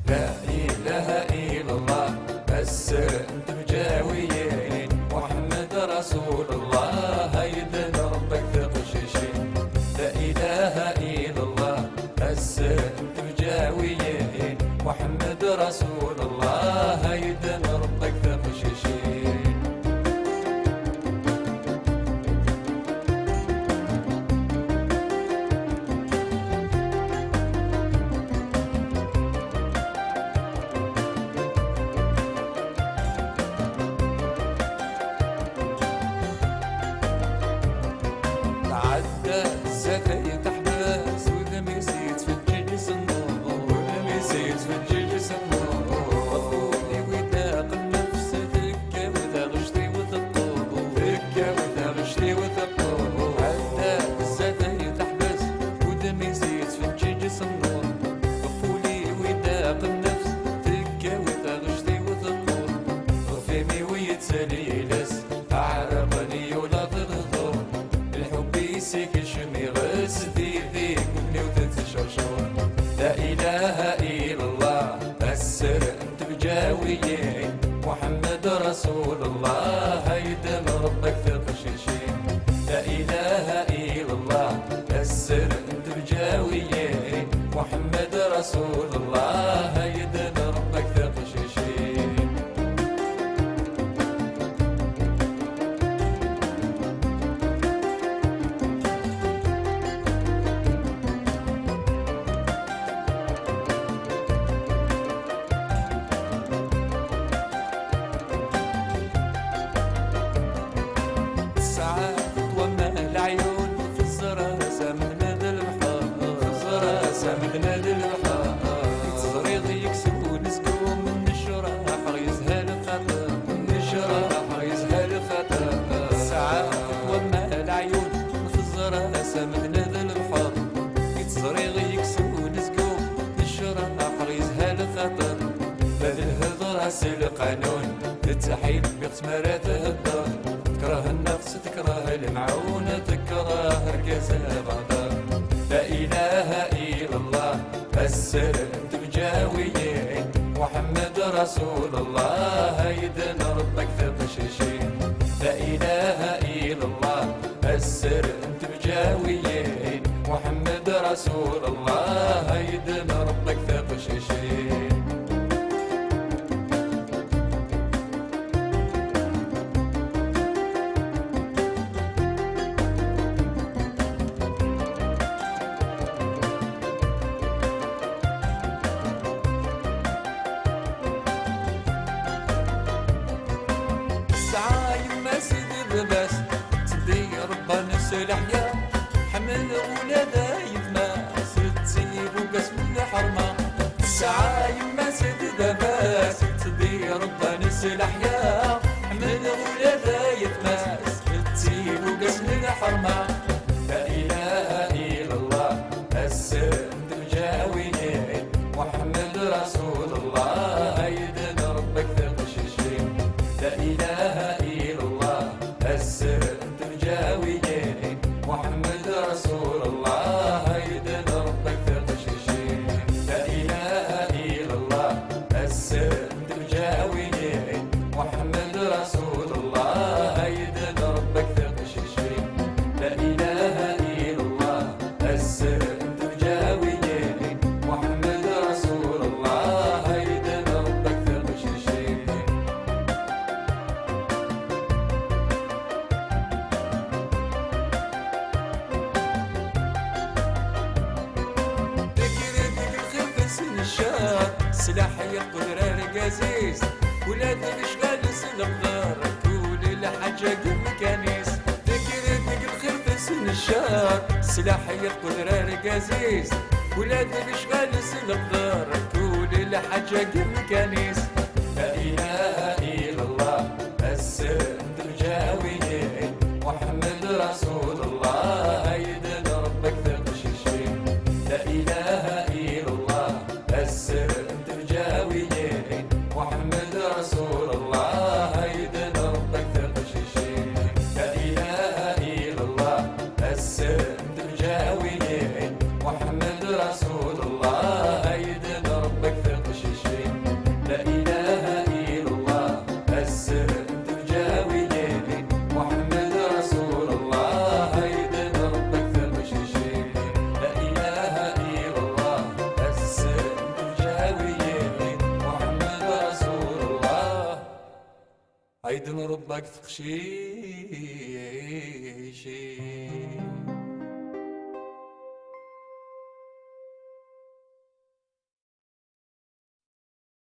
لا إله إلا الله السر أنت مجاويين محمد رسول الله هيدن ربك تقششين. لا إله إلا الله السر أنت مجاويين محمد رسول الله هيدن ربك تقششين. تعدى الزكاة تحبس ودم يزيد في الجلس النور ودم يزيد في الجلس النور وطولي وذاق النفس ذكى وذا غشتي وثقوب ذكى وذا غشتي وثقوب. تعدى الزكاة تحبس ودم يزيد في الجلس النور وطولي وذاق النفس ذكى وذا غشتي وثقوب. وفهمي ويتسليلس عرقني ولا تغضب الحب يسيك شمي غس ذيك مني وتتشرشر. لا إله إلا الله السر أنت بجاويين محمد رسول الله هيدن ربك تقششين. لا إله إلا الله السر أنت بجاويين محمد رسول الله هيدن ربك تقششين. العيون في الزراسة من نادي البحر في الزراسة من نادي البحر يتصريض يكسبون نسكو من الشراح يزهى الخطر من الشراح يزهى الخطر. ساعات وما العيون في الزراسة من نادي البحر يتصريض يكسبون نسكو من الشراح يزهى الخطر. بل الهضرة القانون التحيل بيقتمر تهدر تكره النفس تكره المعونة تكره رقص الغدر. لا إله إلا الله السر أنت مجاويين محمد رسول الله هيدن ربك تقششين. لا إله إلا الله السر أنت مجاويين محمد رسول الله هيدن ربك تقششين. بس تدي ربنا سلحيا حمل ولادة يتماس تسيب وقسم الحرمة. الساعة يما سدد باس تدي ربنا سلحيا حمل ولادة يتماس تسيب وقسم الحرمة. لا إله إلا الله السر أنت مجاويين محمد رسول الله هيدن ربك تقششين. لا إله إلا الله السر أنت مجاويين محمد رسول الله هيدن ربك تقششين. لا إله إلا الله السر أنت مجاويين محمد رسول الله هيدن ربك تقششين. لا إله إلا الله السر أنت مجاويين محمد رسول الله هيدن ربك تقششين. سلاح القدرة القزيز ولاد الاشغال الغدار كل الحاجة المكانيس ذكر الخير في سن الشهر. سلاح القدرة القزيز ولاد الاشغال الغدار كل الحاجة المكانيس. لا إله إلا الله السر أنت مجاويين محمد رسول الله هيدن ربك تقششين. لا إله إلا الله السر أنت مجاويين محمد رسول الله هيدن ربك تقششين. لا إله إلا الله السر أنت مجاويين محمد رسول الله هيدن ربك تقششين. السلام تجاويني محمد رسول الله هيدن ربك فمشيشي لا إله إلا الله السلام تجاويني محمد رسول الله هيدن ربك تخشي